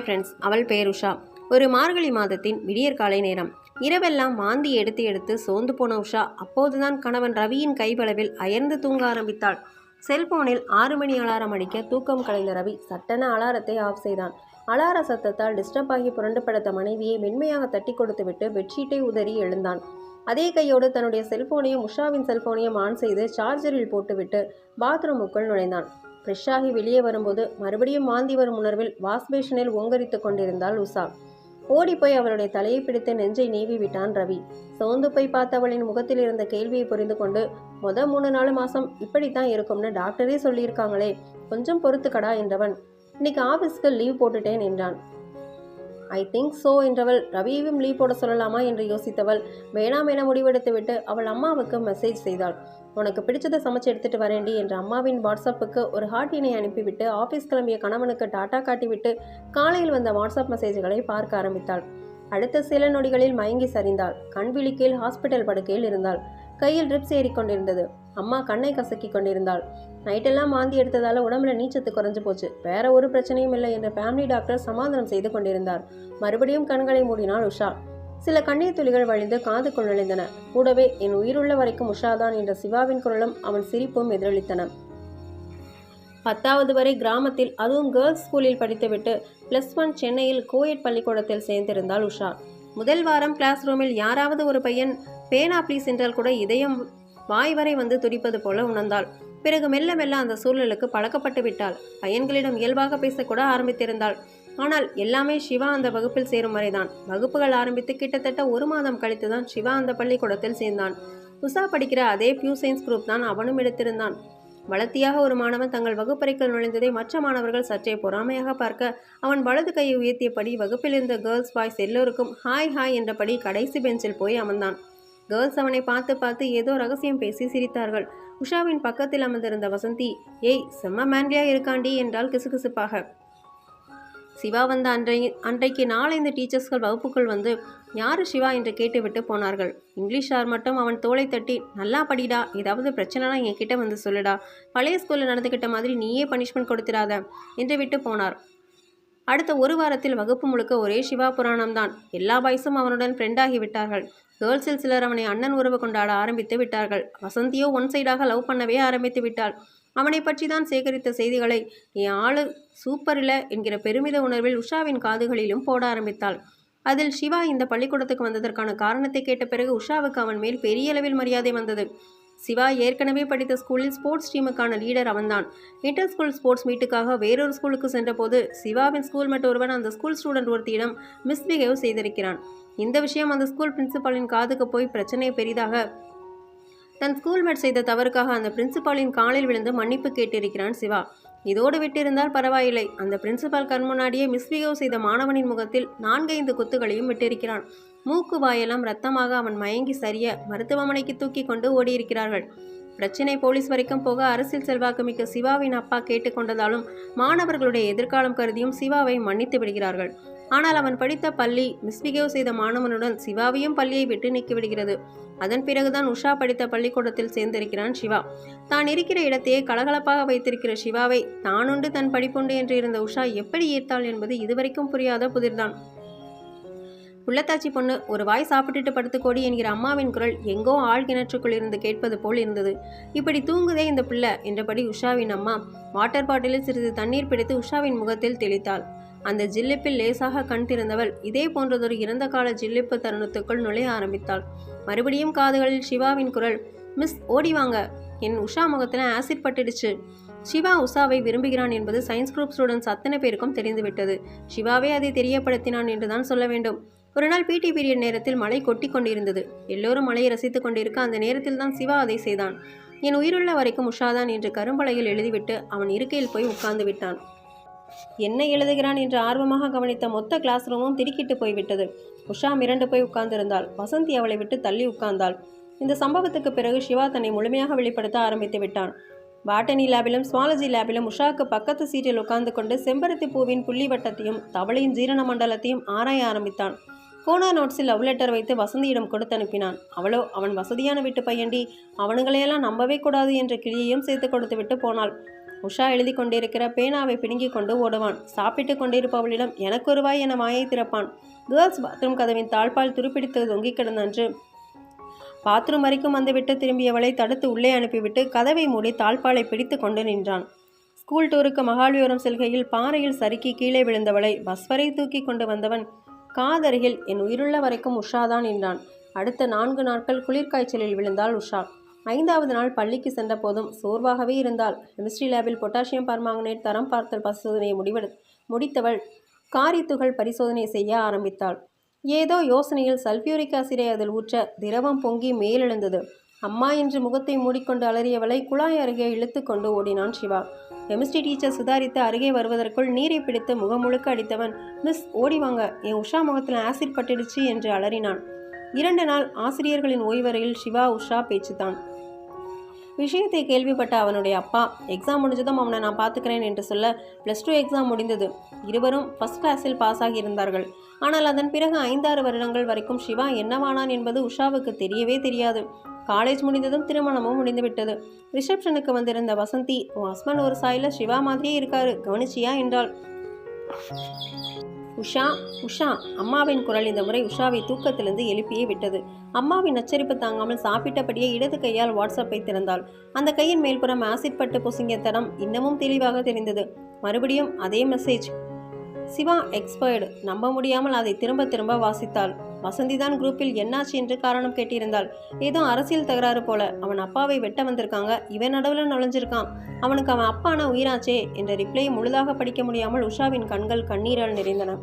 Friends, அவள் பேர் உஷா. ஒரு மார்கழி மாதத்தின் விடியற்காலை நேரம். இரவெல்லாம் மாந்தி எடுத்து எடுத்து சோர்ந்து போன உஷா அப்போதுதான் கணவன் ரவியின் கைவளவில் அயர்ந்து தூங்க ஆரம்பித்தாள். செல்போனில் 6 மணி அலாரம் அடிக்க தூக்கம் கலைந்த ரவி சட்டென அலாரத்தை ஆஃப் செய்தான். அலார சத்தத்தால் டிஸ்டர்ப் ஆகி புரண்டு படுத்த மனைவியை மென்மையாக தட்டி கொடுத்துவிட்டு பெட்ஷீட்டை உதறி எழுந்தான். அதே கையோடு தன்னுடைய செல்போனையும் உஷாவின் செல்போனையும் ஆன் செய்து சார்ஜரில் போட்டுவிட்டு பாத்ரூமுக்குள் நுழைந்தான். ஃப்ரெஷ்ஷாகி வெளியே வரும்போது மறுபடியும் மாந்தி வரும் உணர்வில் வாஷ்பேஷனில் ஓங்கரித்து கொண்டிருந்தாள் உஷா. ஓடிப்போய் அவளுடைய தலையை பிடித்து நெஞ்சை நீவி விட்டான் ரவி. சோர்ந்து போய் பார்த்தவளின் முகத்தில் இருந்த கேள்வியை புரிந்து கொண்டு, 3-4 மாதம் இப்படித்தான் இருக்கும்னு டாக்டரே சொல்லியிருக்காங்களே, கொஞ்சம் பொறுத்துக்கடா என்றவன், இன்னைக்கு ஆஃபீஸ்க்கு லீவ் போட்டுட்டேன் என்றான். ஐ திங்க் ஸோ என்றவள் ரவியையும் லீவ் போட சொல்லலாமா என்று யோசித்தவள் வேணாம் என முடிவெடுத்து விட்டு அவள் அம்மாவுக்கு மெசேஜ் செய்தாள். உனக்கு பிடிச்சதை சமைச்சு எடுத்துட்டு வரேண்டி என்ற அம்மாவின் வாட்ஸ்அப்புக்கு ஒரு ஹார்ட்டினை அனுப்பிவிட்டு ஆஃபீஸ் கிளம்பிய கணவனுக்கு டாட்டா காட்டிவிட்டு காலையில் வந்த வாட்ஸ்அப் மெசேஜ்களை பார்க்க ஆரம்பித்தாள். அடுத்த சில நொடிகளில் மயங்கி சரிந்தாள். கண் விழிக்கையில் ஹாஸ்பிட்டல் படுக்கையில் இருந்தாள். கையில் ட்ரிப்ஸ் ஏறிக்கொண்டிருந்தது. அம்மா கண்ணை கசக்கி கொண்டிருந்தாள். நைட்டெல்லாம் மாந்தி எடுத்ததால உடம்புல நீச்சத்து குறைஞ்சு போச்சு, வேற ஒரு பிரச்சனையும் இல்லை என்று ஃபேமிலி டாக்டர் சமாதானம் செய்து கொண்டிருந்தார். மறுபடியும் கண்களை மூடினாள் உஷா. சில கண்ணீர் துளிகள் வழிந்து காதுக்குள் நுழைந்தன. கூடவே என் உயிருள்ள வரைக்கும் உஷாதான் என்ற சிவாவின் குரலும் அவன் சிரிப்பும் எதிரொலித்தன. 10வது வரை கிராமத்தில், அதுவும் கேர்ள்ஸ் ஸ்கூலில் படித்துவிட்டு +1 சென்னையில் கோயட் பள்ளிக்கூடத்தில் சேர்ந்திருந்தாள் உஷா. முதல் வாரம் கிளாஸ் ரூமில் யாராவது ஒரு பையன் பேனா ப்ளீஸ் என்றால் கூட இதயம் வாய் வரை வந்து துடிப்பது போல உணர்ந்தாள். பிறகு மெல்ல மெல்ல அந்த சூழலுக்கு பழக்கப்பட்டு விட்டாள். பையன்களிடம் இயல்பாக பேசக்கூட ஆரம்பித்திருந்தாள். ஆனால் எல்லாமே சிவா அந்த வகுப்பில் சேரும் வரைதான். வகுப்புகள் ஆரம்பித்து கிட்டத்தட்ட 1 மாதம் கழித்துதான் சிவா அந்த பள்ளிக்கூடத்தில் சேர்ந்தான். உஷா படிக்கிற அதே பியூ சயின்ஸ் குரூப் தான் அவனும் எடுத்திருந்தான். வளர்த்தியாக ஒரு மாணவன் தங்கள் வகுப்பறைக்குள் நுழைந்ததை மற்ற மாணவர்கள் சற்றே பொறாமையாக பார்க்க, அவன் வலது கையை உயர்த்தியபடி வகுப்பில் இருந்த கேர்ள்ஸ் பாய்ஸ் எல்லோருக்கும் ஹாய் ஹாய் என்றபடி கடைசி பெஞ்சில் போய் அமர்ந்தான். கேர்ள்ஸ் அவனை பார்த்து பார்த்து ஏதோ ரகசியம் பேசி சிரித்தார்கள். உஷாவின் பக்கத்தில் அமர்ந்திருந்த வசந்தி, ஏய் செம்ம மேன்லியா இருக்காண்டி என்றால் கிசுகிசுப்பாக. சிவா வந்த அன்றைக்கு 4-5 டீச்சர்ஸ்கள் வகுப்புக்குள் வந்து யாரு சிவா என்று கேட்டுவிட்டு போனார்கள். இங்கிலீஷ் சார் மட்டும் அவன் தோளை தட்டி, நல்லா படிடா, ஏதாவது பிரச்சனைனா என்கிட்ட வந்து சொல்லுடா, பழைய ஸ்கூலில் நடந்துக்கிட்ட மாதிரி நீயே பனிஷ்மெண்ட் கொடுத்துடாத என்று விட்டு போனார். அடுத்த 1 வாரத்தில் வகுப்பு முழுக்க ஒரே சிவா புராணம்தான். எல்லா பாய்ஸும் அவனுடன் ஃப்ரெண்டாகி விட்டார்கள். கேர்ள்ஸில் சிலர் அவனை அண்ணன் உறவு கொண்டாட ஆரம்பித்து விட்டார்கள். வசந்தியோ ஒன் சைடாக லவ் பண்ணவே ஆரம்பித்து விட்டாள். அவனை பற்றி தான் சேகரித்த செய்திகளை என் ஆளு சூப்பரில்ல என்கிற பெருமித உணர்வில் உஷாவின் காதுகளிலும் போட ஆரம்பித்தாள். அதில் சிவா இந்த பள்ளிக்கூடத்துக்கு வந்ததற்கான காரணத்தை கேட்ட பிறகு உஷாவுக்கு அவன் மேல் பெரிய அளவில் மரியாதை வந்தது. சிவா ஏற்கனவே படித்த ஸ்கூலில் ஸ்போர்ட்ஸ் டீமுக்கான லீடர் அவன்தான். இன்டர் ஸ்கூல் ஸ்போர்ட்ஸ் மீட்டுக்காக வேறொரு ஸ்கூலுக்கு சென்றபோது சிவாவின் ஸ்கூல் மேட் ஒருவன் அந்த ஸ்கூல் ஸ்டூடெண்ட் ஒருத்தியிடம் மிஸ்பிஹேவ் செய்திருக்கிறான். இந்த விஷயம் அந்த ஸ்கூல் பிரின்சிபாலின் காதுக்கு போய் பிரச்சனை பெரிதாக தன் ஸ்கூல்மேட் செய்த தவறுக்காக அந்த பிரின்சிபாலின் காலில் விழுந்து மன்னிப்பு கேட்டிருக்கிறான் சிவா. இதோடு விட்டிருந்தால் பரவாயில்லை, அந்த பிரின்சிபால் கண் முன்னாடியே மிஸ்பிஹேவ் செய்த மாணவனின் முகத்தில் 4-5 குத்துகளையும் விட்டிருக்கிறான். மூக்கு வாயெல்லாம் ரத்தமாக அவன் மயங்கி சரிய மருத்துவமனைக்கு தூக்கி கொண்டு ஓடியிருக்கிறார்கள். பிரச்சினை போலீஸ் வரைக்கும் போக அரசியல் செல்வாக்கு மிக்க சிவாவின் அப்பா கேட்டுக்கொண்டதாலும் மாணவர்களுடைய எதிர்காலம் கருதியும் சிவாவை மன்னித்து விடுகிறார்கள். ஆனால் அவன் படித்த பள்ளி மிஸ்பிஹேவ் செய்த மாணவனுடன் சிவாவையும் பள்ளியை விட்டு நீக்கிவிடுகிறது. அதன் பிறகுதான் உஷா படித்த பள்ளிக்கூடத்தில் சேர்ந்திருக்கிறான் சிவா. தான் இருக்கிற இடத்தையே கலகலப்பாக வைத்திருக்கிற சிவாவை தானுண்டு தன் படிப்புண்டு என்று இருந்த உஷா எப்படி ஈர்த்தாள் என்பது இதுவரைக்கும் புரியாத புதிர்தான். உள்ளத்தாச்சி பொண்ணு, ஒரு வாய் சாப்பிட்டுட்டு படுத்துக்கோடி என்கிற அம்மாவின் குரல் எங்கோ ஆள் கிணற்றுக்குள் இருந்து கேட்பது போல் இருந்தது. இப்படி தூங்குதே இந்த பிள்ளை என்றபடி உஷாவின் அம்மா வாட்டர் பாட்டிலில் சிறிது தண்ணீர் பிடித்து உஷாவின் முகத்தில் தெளித்தாள். அந்த ஜில்லிப்பில் லேசாக கண் திறந்தவள் இதே போன்றதொரு இறந்த கால ஜில்லிப்பு தருணத்துக்குள் நுழைய ஆரம்பித்தாள். மறுபடியும் காதுகளில் சிவாவின் குரல், மிஸ் ஓடிவாங்க, என் உஷா முகத்தில் ஆசிட் பட்டுடுச்சு. சிவா உஷாவை விரும்புகிறான் என்பது சயின்ஸ் குரூப் ஸ்டூடெண்ட்ஸ் அத்தனை பேருக்கும் தெரிந்துவிட்டது. சிவாவே அதை தெரியப்படுத்தினான் என்றுதான் சொல்ல வேண்டும். ஒரு நாள் பிடி பீரியட் நேரத்தில் மழை கொட்டி கொண்டிருந்தது. எல்லோரும் மழையை ரசித்து கொண்டிருக்க அந்த நேரத்தில் தான் சிவா அதை செய்தான். என் உயிருள்ள வரைக்கும் உஷாதான் என்று கரும்பலையில் எழுதிவிட்டு அவன் இருக்கையில் போய் உட்கார்ந்து விட்டான். என்ன எழுதுகிறான் என்று ஆர்வமாக கவனித்த மொத்த கிளாஸ் ரூமும் திடுக்கிட்டு போய்விட்டது. உஷா மிரண்டு போய் உட்கார்ந்திருந்தாள். வசந்தி அவளை விட்டு தள்ளி உட்கார்ந்தாள். இந்த சம்பவத்துக்கு பிறகு சிவா தன்னை முழுமையாக வெளிப்படுத்த ஆரம்பித்து விட்டான். பாட்டனி லேபிலும் சுவாலஜி லேபிலும் உஷாவுக்கு பக்கத்து சீட்டில் உட்கார்ந்து கொண்டு செம்பருத்தி பூவின் புள்ளி வட்டத்தையும் தவளையின் ஜீரண மண்டலத்தையும் ஆராய ஆரம்பித்தான். கோனா நோட்ஸில் லவ் லெட்டர் வைத்து வசந்தியிடம் கொடுத்து அனுப்பினான். அவளோ அவன் வசதியான வீட்டு பையண்டி, அவனுங்களையெல்லாம் நம்பவே கூடாது என்ற கிளியையும் சேர்த்து கொடுத்து விட்டு போனாள். உஷா எழுதி கொண்டிருக்கிற பேனாவை பிடுங்கிக் கொண்டு ஓடுவான். சாப்பிட்டு கொண்டிருப்பவளிடம் எனக்கு ஒரு வாய் என வாயை திறப்பான். கேர்ள்ஸ் பாத்ரூம் கதவின் தாழ்பால் துருப்பிடித்து தொங்கிக் கிடந்தன்று. பாத்ரூம் வரைக்கும் வந்துவிட்டு திரும்பியவளை தடுத்து உள்ளே அனுப்பிவிட்டு கதவை மூடி தாழ்பாலை பிடித்து கொண்டு நின்றான். ஸ்கூல் டூருக்கு மகால்விபுரம் செல்கையில் பாறையில் சறுக்கி கீழே விழுந்தவளை பஸ் வரை தூக்கி கொண்டு வந்தவன் காதருகில் என் உயிருள்ள வரைக்கும் உஷாதான் என்றான். அடுத்த 4 நாட்கள் குளிர்காய்ச்சலில் விழுந்தாள் உஷா. 5வது நாள் பள்ளிக்கு சென்ற போதும் சோர்வாகவே இருந்தாள். கெமிஸ்ட்ரி லேபில் பொட்டாசியம் பர்மாங்கனேட் தரம் பார்த்தல் பரிசோதனையை முடித்தவள் காரித்துகள் பரிசோதனை செய்ய ஆரம்பித்தாள். ஏதோ யோசனையில் சல்பியூரிக் ஆசிடை அதில் ஊற்ற திரவம் பொங்கி மேலெழுந்தது. அம்மா என்று முகத்தை மூடிக்கொண்டு அலறியவளை குழாய் அருகே இழுத்து கொண்டு ஓடினான் சிவா. கெமிஸ்ட்ரி டீச்சர் சுதாரித்து அருகே வருவதற்குள் நீரை பிடித்து முகம் முழுக்க அடித்தவன், மிஸ் ஓடிவாங்க, என் உஷா முகத்தில் ஆசிட் பட்டுடுச்சு என்று அலறினான். 2 நாள் ஆசிரியர்களின் ஓய்வறையில் சிவா உஷா பேச்சுத்தான். விஷயத்தை கேள்விப்பட்ட அவனுடைய அப்பா, எக்ஸாம் முடிஞ்சதும் அவனை நான் பார்த்துக்கிறேன் என்று சொல்ல +2 எக்ஸாம் முடிந்தது. இருவரும் ஃபர்ஸ்ட் கிளாஸில் பாஸ் ஆகியிருந்தார்கள். ஆனால் அதன் பிறகு 5-6 வருடங்கள் வரைக்கும் சிவா என்னவானான் என்பது உஷாவுக்கு தெரியவே தெரியாது. காலேஜ் முடிந்ததும் திருமணமும் முடிந்துவிட்டது. ரிசப்ஷனுக்கு வந்திருந்த வசந்தி, உன் ஹஸ்பண்ட் ஒரு சாயில சிவா மாதிரியே இருக்காரு, கவனிச்சியா என்றாள். உஷா உஷா அம்மாவின் குரல் இந்த முறை உஷாவை தூக்கத்திலிருந்து எழுப்பியே விட்டது. அம்மாவின் நச்சரிப்பு தாங்காமல் சாப்பிட்டபடியே இடது கையால் வாட்ஸ்அப்பை திறந்தாள். அந்த கையின் மேல்புறம் ஆசிட் பட்டு பொசுங்கிய தடம் இன்னமும் தெளிவாக தெரிந்தது. மறுபடியும் அதே மெசேஜ், சிவா எக்ஸ்பயர்டு. நம்ப முடியாமல் அதை திரும்ப திரும்ப வாசித்தாள். வசந்திதான் குரூப்பில் என்னாச்சு என்று காரணம் கேட்டிருந்தாள். ஏதோ அரசியல் தகராறு போல. அவன் அப்பாவை வெட்ட வந்திருக்காங்க, இவன் நடுவில் நுழைஞ்சிருக்கான், அவனுக்கு அவன் அப்பானா உயிராச்சே என்ற ரிப்ளையை முழுதாக படிக்க முடியாமல் உஷாவின் கண்கள் கண்ணீரால் நிறைந்தன.